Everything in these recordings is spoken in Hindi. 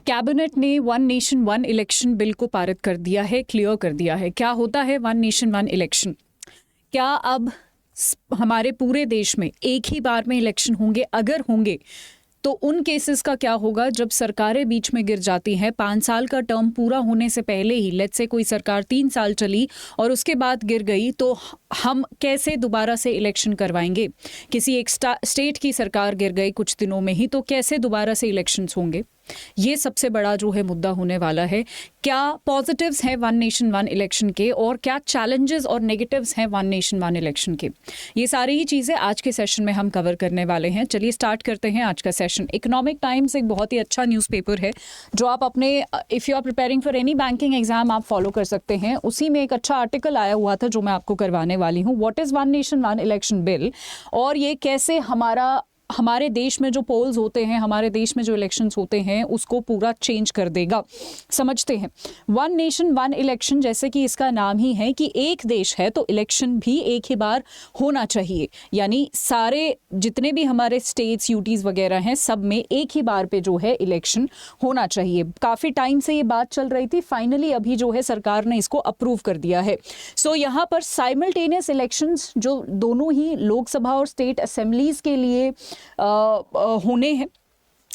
कैबिनेट ने one nation one election bill को पारित कर दिया है, क्लियर कर दिया है। क्या होता है वन नेशन वन इलेक्शन? क्या अब हमारे पूरे देश में एक ही बार में इलेक्शन होंगे? अगर होंगे तो उन केसेस का क्या होगा जब सरकारें बीच में गिर जाती हैं? 5 साल का टर्म पूरा होने से पहले ही, लेट्स से कोई सरकार 3 साल चली और उसके बाद गिर गई, तो हम कैसे दोबारा से इलेक्शन करवाएंगे? किसी एक स्टेट की सरकार गिर गई कुछ दिनों में ही, तो कैसे दोबारा से इलेक्शंस होंगे? ये सबसे बड़ा जो है मुद्दा होने वाला है। क्या पॉजिटिव्स हैं वन नेशन वन इलेक्शन के और क्या चैलेंजेस और नेगेटिव्स हैं वन नेशन वन इलेक्शन के? ये सारी ही चीज़ें आज के सेशन में हम कवर करने वाले हैं। चलिए स्टार्ट करते हैं आज का सेशन। इकोनॉमिक टाइम्स एक बहुत ही अच्छा न्यूज़पेपर है जो आप अपने if you are preparing for any banking exam आप फॉलो कर सकते हैं। उसी में एक अच्छा आर्टिकल आया हुआ था जो मैं आपको करवाने वाली हूँ, what is one nation one election bill, और ये कैसे हमारे देश में जो पोल्स होते हैं, हमारे देश में जो इलेक्शंस होते हैं, उसको पूरा चेंज कर देगा। समझते हैं। वन नेशन वन इलेक्शन, जैसे कि इसका नाम ही है कि एक देश है तो इलेक्शन भी एक ही बार होना चाहिए, यानी सारे जितने भी हमारे स्टेट्स यूटीज वगैरह हैं सब में एक ही बार पे जो है इलेक्शन होना चाहिए। काफ़ी टाइम से ये बात चल रही थी, फाइनली अभी जो है सरकार ने इसको अप्रूव कर दिया है। सो यहाँ पर साइमल्टेनियस इलेक्शंस जो दोनों ही लोकसभा और स्टेट असेंबलीज के लिए होने हैं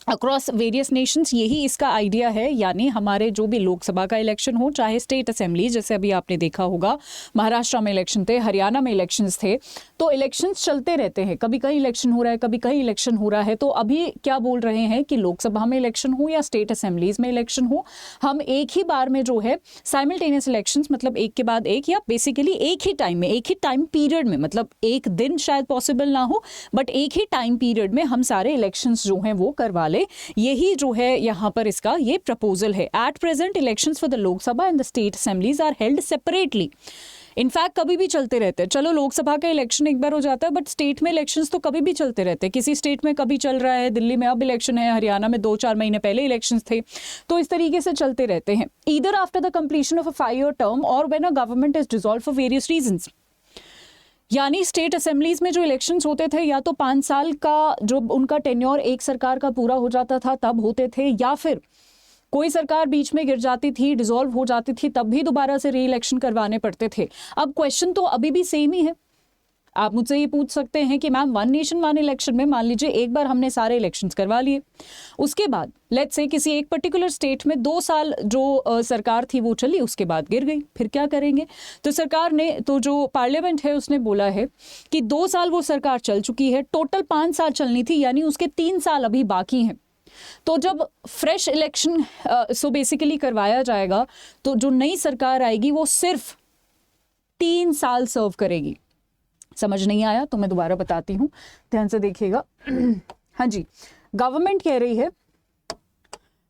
अक्रॉस वेरियस नेशंस, यही इसका आइडिया है। यानी हमारे जो भी लोकसभा का इलेक्शन हो, चाहे स्टेट असेंबली, जैसे अभी आपने देखा होगा महाराष्ट्र में इलेक्शन थे, हरियाणा में इलेक्शंस थे, तो इलेक्शंस चलते रहते हैं। कभी कहीं इलेक्शन हो रहा है, कभी कहीं इलेक्शन हो रहा है। तो अभी क्या बोल रहे हैं कि लोकसभा में इलेक्शन हो या स्टेट असेंबलीज में इलेक्शन हो, हम एक ही बार में जो है साइमल्टेनियस इलेक्शंस, मतलब एक के बाद एक, या बेसिकली एक ही टाइम में, एक ही टाइम पीरियड में, मतलब एक दिन शायद पॉसिबल ना हो बट एक ही टाइम पीरियड में हम सारे इलेक्शंस जो हैं वो करवा ले। यही जो है यहाँ पर इसका ये प्रपोजल है। At present elections for the Lok Sabha and the state assemblies are held separately. In fact कभी भी चलते रहते हैं। चलो लोकसभा का इलेक्शन एक बार हो जाता है बट स्टेट में इलेक्शंस तो कभी भी चलते रहते हैं। किसी स्टेट में कभी चल रहा है, दिल्ली में अब इलेक्शन है, हरियाणा में 2-4 महीने पहले इलेक्शंस थे, तो इस तरीके से चलते रहते हैं। Either after the completion of a 5-year term और when a government is dissolve for various reasons. यानी स्टेट असेंबलीज में जो इलेक्शंस होते थे या तो 5 साल का जो उनका टेन्योर एक सरकार का पूरा हो जाता था तब होते थे, या फिर कोई सरकार बीच में गिर जाती थी, डिसॉल्व हो जाती थी, तब भी दोबारा से री इलेक्शन करवाने पड़ते थे। अब क्वेश्चन तो अभी भी सेम ही है। आप मुझसे ये पूछ सकते हैं कि ma'am one nation one election में मान लीजिए एक बार हमने सारे इलेक्शंस करवा लिए, उसके बाद लेट्स से किसी एक पर्टिकुलर स्टेट में 2 साल जो सरकार थी वो चली, उसके बाद गिर गई, फिर क्या करेंगे? तो सरकार ने, तो जो पार्लियामेंट है उसने बोला है कि 2 साल वो सरकार चल चुकी है, टोटल 5 साल चलनी थी, यानी उसके 3 साल अभी बाकी हैं। तो जब फ्रेश इलेक्शन सो बेसिकली करवाया जाएगा तो जो नई सरकार आएगी वो सिर्फ 3 साल सर्व करेगी। समझ नहीं आया तो मैं दोबारा बताती हूँ, ध्यान से देखिएगा। हाँ जी, गवर्नमेंट कह रही है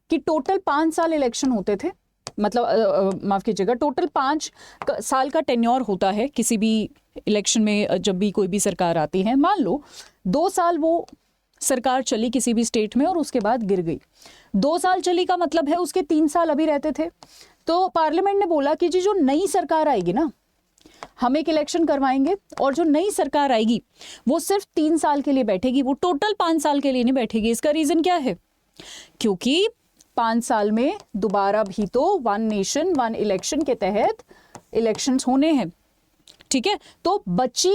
कि टोटल 5 साल इलेक्शन होते थे, मतलब माफ कीजिएगा, टोटल 5 साल का टेन्योर होता है किसी भी इलेक्शन में। जब भी कोई भी सरकार आती है, मान लो 2 साल वो सरकार चली किसी भी स्टेट में और उसके बाद गिर गई। 2 साल चली का मतलब है उसके 3 साल अभी रहते थे। तो पार्लियामेंट ने बोला कि जी जो नई सरकार आएगी ना, हम एक इलेक्शन करवाएंगे और जो नई सरकार आएगी वो सिर्फ 3 साल के लिए बैठेगी, वो टोटल 5 साल के लिए नहीं बैठेगी। इसका रीजन क्या है? क्योंकि 5 साल में दोबारा भी तो वन नेशन वन इलेक्शन के तहत इलेक्शंस होने हैं, ठीक है? तो बचे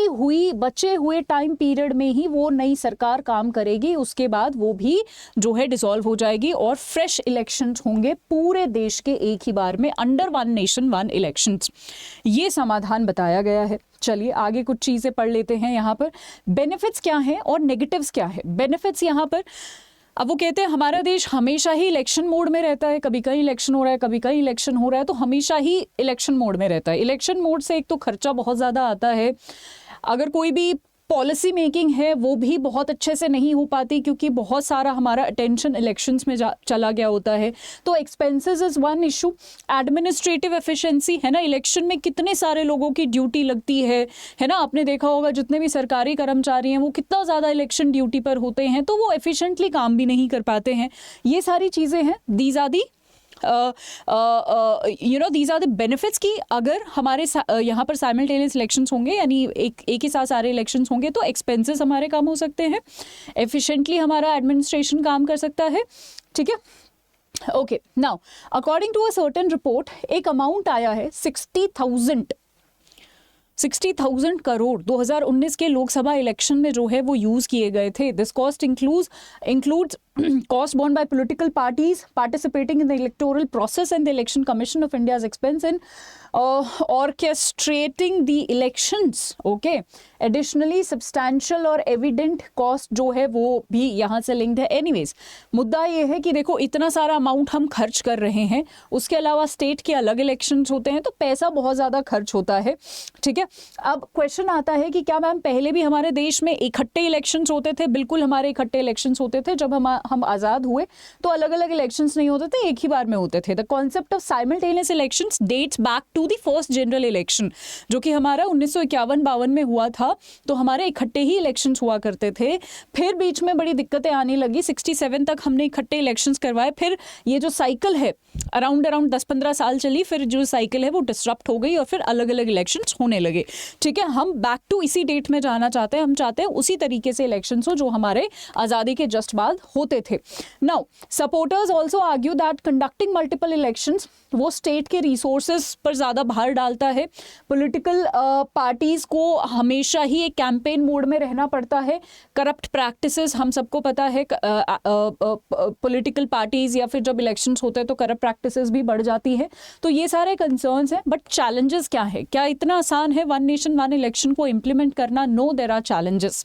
हुए टाइम पीरियड में ही वो नई सरकार काम करेगी, उसके बाद वो भी जो है डिसॉल्व हो जाएगी और फ्रेश इलेक्शंस होंगे पूरे देश के एक ही बार में under one nation one elections. ये समाधान बताया गया है। चलिए आगे कुछ चीजें पढ़ लेते हैं। यहाँ पर बेनिफिट्स क्या हैं और नेगेटिव्स क्या है। बेनिफिट्स यहाँ पर, अब वो कहते हैं हमारा देश हमेशा ही इलेक्शन मोड में रहता है, कभी कहीं इलेक्शन हो रहा है, कभी कहीं इलेक्शन हो रहा है, तो हमेशा ही इलेक्शन मोड में रहता है। इलेक्शन मोड से एक तो खर्चा बहुत ज़्यादा आता है, अगर कोई भी पॉलिसी मेकिंग है वो भी बहुत अच्छे से नहीं हो पाती क्योंकि बहुत सारा हमारा अटेंशन इलेक्शंस में चला गया होता है। तो expenses is one issue. Administrative efficiency है ना, इलेक्शन में कितने सारे लोगों की ड्यूटी लगती है ना, आपने देखा होगा जितने भी सरकारी कर्मचारी हैं वो कितना ज़्यादा इलेक्शन ड्यूटी पर होते हैं, तो वो एफिशिएंटली काम भी नहीं कर पाते हैं। ये सारी चीज़ें हैं, these are the these are the benefits कि अगर हमारे यहाँ पर साइमल्टेनियस इलेक्शंस होंगे, यानी एक ही साथ सारे इलेक्शंस होंगे, तो एक्सपेंसेस हमारे कम हो सकते हैं, एफिशिएंटली हमारा एडमिनिस्ट्रेशन काम कर सकता है, ठीक है। Okay, now according to a certain report एक अमाउंट आया है 60,000 करोड़ 2019 के लोकसभा इलेक्शन में जो है वो यूज किए गए थे. This cost includes cost borne by political parties participating in the electoral process and the Election Commission of India's expense in orchestrating the elections. Okay. Additionally, substantial और evident cost जो है वो भी यहाँ से linked है. Anyways, मुद्दा ये है कि देखो इतना सारा अमाउंट हम खर्च कर रहे हैं, उसके अलावा स्टेट के अलग इलेक्शंस होते हैं तो पैसा बहुत ज़्यादा खर्च होता है. ठीक है, अब क्वेश्चन आता है कि क्या मैम पहले भी हमारे देश में इकट्ठे इलेक्शंस होते थे? बिल्कुल हमारे इकट्ठे इलेक्शंस होते थे. जब हम आज़ाद हुए तो अलग अलग इलेक्शंस नहीं होते थे, एक ही बार में होते थे. The concept of simultaneous elections dates back to the first general election जो कि हमारा 1951-52 में हुआ था. तो हमारे इकट्ठे ही इलेक्शंस हुआ करते थे. फिर बीच में बड़ी दिक्कतें आने लगी, 67 तक हमने इकट्ठे इलेक्शंस करवाए. फिर ये जो साइकिल है अराउंड 10-15 साल चली, फिर जो साइकिल है वो डिसरप्ट हो गई और फिर अलग अलग इलेक्शंस होने लगे. ठीक है, हम बैक टू इसी डेट में जाना चाहते हैं. हम चाहते हैं उसी तरीके से इलेक्शंस हो जो हमारे आज़ादी के जस्ट बाद होते थे. Now supporters also argue that conducting multiple elections वो स्टेट के रिसोर्सेज पर ज़्यादा भार डालता है. पॉलिटिकल पार्टीज को हमेशा ही एक कैंपेन मोड में रहना पड़ता है. करप्ट प्रैक्टिसेस हम सबको पता है, पॉलिटिकल पार्टीज या फिर जब इलेक्शंस होते हैं तो करप्ट प्रैक्टिसेस भी बढ़ जाती है. तो ये सारे कंसर्न्स हैं. बट चैलेंजेस क्या है? क्या इतना आसान है वन नेशन वन इलेक्शन को इम्प्लीमेंट करना? No, there are challenges.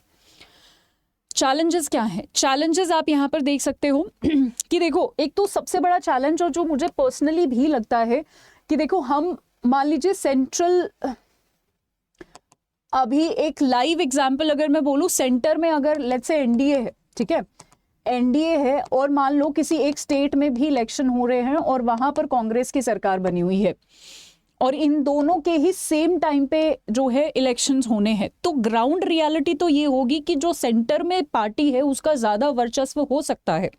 Challenges क्या है? चैलेंजेस आप यहाँ पर देख सकते हो कि देखो एक तो सबसे बड़ा चैलेंज और जो मुझे पर्सनली भी लगता है कि देखो हम मान लीजिए सेंट्रल, अभी एक लाइव एग्जांपल अगर मैं बोलूँ, सेंटर में अगर लेट्स से एनडीए है, ठीक है, एनडीए है और मान लो किसी एक स्टेट में भी इलेक्शन हो रहे हैं और वहां पर कांग्रेस की सरकार बनी हुई है और इन दोनों के ही सेम टाइम पे जो है इलेक्शंस होने हैं, तो ग्राउंड रियलिटी तो ये होगी कि जो सेंटर में पार्टी है उसका ज़्यादा वर्चस्व हो सकता है.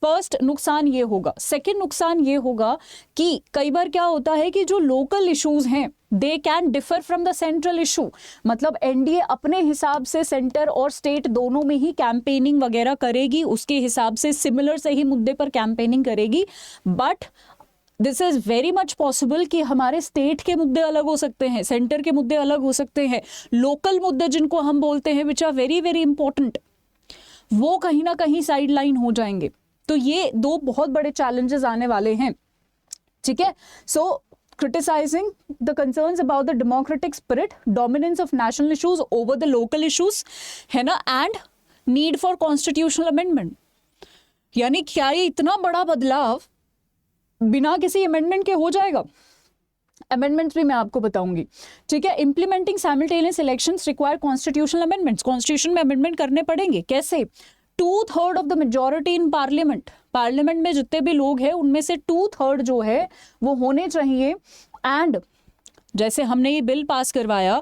फर्स्ट नुकसान ये होगा. सेकंड नुकसान ये होगा कि कई बार क्या होता है कि जो लोकल इश्यूज हैं they can differ from the central issue. मतलब एनडीए अपने हिसाब से सेंटर और स्टेट दोनों में ही कैंपेनिंग वगैरह करेगी, उसके हिसाब से सिमिलर से ही मुद्दे पर कैंपेनिंग करेगी. But this is very much possible कि हमारे स्टेट के मुद्दे अलग हो सकते हैं, सेंटर के मुद्दे अलग हो सकते हैं, लोकल मुद्दे जिनको हम बोलते हैं which are very very important, वो कहीं ना कहीं साइड लाइन हो जाएंगे. तो ये दो बहुत बड़े चैलेंजेस आने वाले हैं. ठीक है, सो criticizing the concerns about the democratic spirit, dominance of national issues over the local issues, है ना, and need for constitutional amendment. यानी क्या ये इतना बड़ा बदलाव बिना किसी अमेंडमेंट के हो जाएगा? अमेंडमेंट्स भी मैं आपको बताऊंगी. ठीक है, implementing simultaneous elections require constitutional amendments. Constitution में अमेंडमेंट करने पड़ेंगे. कैसे? 2/3 of the majority in parliament. Parliament में जितने भी लोग हैं उनमें से 2/3 जो है वो होने चाहिए. एंड जैसे हमने ये बिल पास करवाया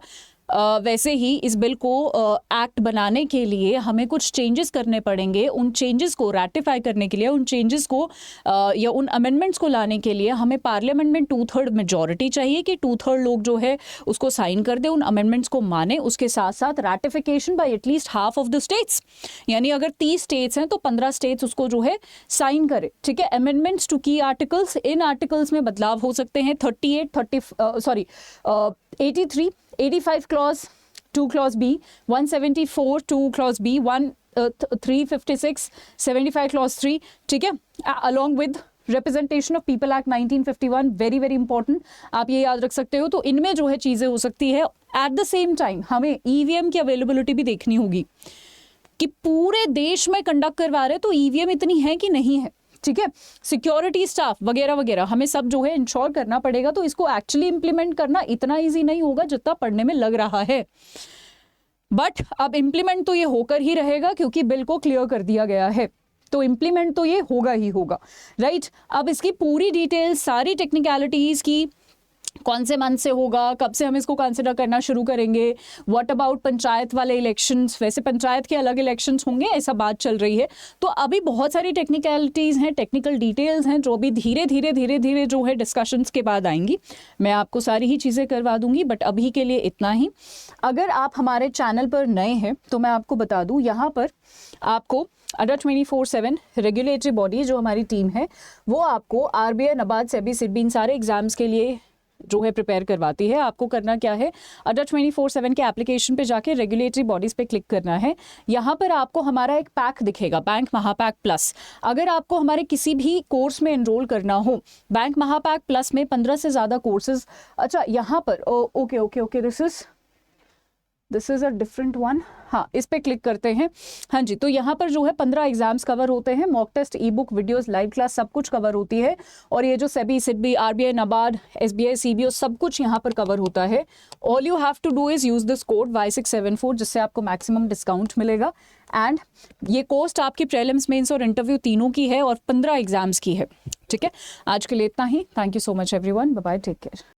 वैसे ही इस बिल को एक्ट बनाने के लिए हमें कुछ चेंजेस करने पड़ेंगे. उन चेंजेस को रैटिफाई करने के लिए, उन चेंजेस को या उन अमेंडमेंट्स को लाने के लिए हमें पार्लियामेंट में 2/3 मेजॉरिटी चाहिए कि 2/3 लोग जो है उसको साइन कर दे, उन अमेंडमेंट्स को माने. उसके साथ साथ ratification by at least half of the states, यानी अगर 30 स्टेट्स हैं तो 15 स्टेट्स उसको जो है साइन करे. ठीक है, अमेंडमेंट्स टू की आर्टिकल्स, इन आर्टिकल्स में बदलाव हो सकते हैं. 83, 85 clause 2 clause B, 174 2 clause B, 356 75 clause 3. ठीक है, along with representation of people act 1951, very very important, आप ये याद रख सकते हो. तो इनमें जो है चीज़ें हो सकती है. एट द सेम टाइम हमें ईवीएम की अवेलेबिलिटी भी देखनी होगी कि पूरे देश में कंडक्ट करवा रहे तो ईवीएम इतनी है कि नहीं है. ठीक है, सिक्योरिटी स्टाफ वगैरह वगैरह हमें सब जो है इंश्योर करना पड़ेगा. तो इसको एक्चुअली इंप्लीमेंट करना इतना इजी नहीं होगा जितना पढ़ने में लग रहा है. बट अब इंप्लीमेंट तो ये होकर ही रहेगा क्योंकि बिल को क्लियर कर दिया गया है, तो इंप्लीमेंट तो ये होगा ही होगा. राइट, अब इसकी पूरी डिटेल्स, सारी टेक्निकलिटीज की, कौन से मंथ से होगा, कब से हम इसको कंसिडर करना शुरू करेंगे, व्हाट अबाउट पंचायत वाले इलेक्शंस, वैसे पंचायत के अलग इलेक्शंस होंगे ऐसा बात चल रही है. तो अभी बहुत सारी टेक्निकलिटीज़ हैं, टेक्निकल डिटेल्स हैं जो भी धीरे धीरे जो है डिस्कशंस के बाद आएंगी. मैं आपको सारी ही चीज़ें करवा दूंगी. बट अभी के लिए इतना ही. अगर आप हमारे चैनल पर नए हैं तो मैं आपको बता दूँ, यहाँ पर आपको अंडर 24/7 रेगुलेटरी बॉडी जो हमारी टीम है वो आपको आरबीआई, नाबार्ड, सेबी, सिडबी इन सारे एग्जाम्स के लिए जो है प्रिपेयर करवाती है। आपको करना क्या है, अंडर 24/7 के एप्लीकेशन पे जाके रेगुलेटरी बॉडीज़ पे क्लिक करना है। यहाँ पर आपको हमारा एक पैक दिखेगा, बैंक महापैक प्लस। अगर आपको हमारे किसी भी कोर्स में एनरोल करना हो, बैंक महापैक प्लस में 15 से ज़्यादा कोर्सेज। अच्छा, यहाँ पर okay okay okay, this is a different one. हाँ, इस पे क्लिक करते हैं। हाँ जी, तो यहाँ पर जो है 15 एग्जाम्स कवर होते हैं, mock test, e book, videos, live class सब कुछ कवर होती है। और ये जो SEBI, SIDBI, RBI, NABARD, SBI, CBO सब कुछ यहाँ पर कवर होता है। All you have to do is use this code Y674 जिससे आपको मैक्सिमम डिस्काउंट मिलेगा। एंड ये कॉस्ट आपकी प्रीलिम्स, मेंस और इंटरव्यू तीनों की है और 15 एग्जाम्स की है। ठीक है, आज के लिए इतना ही। Thank you so much everyone, bye bye, take care.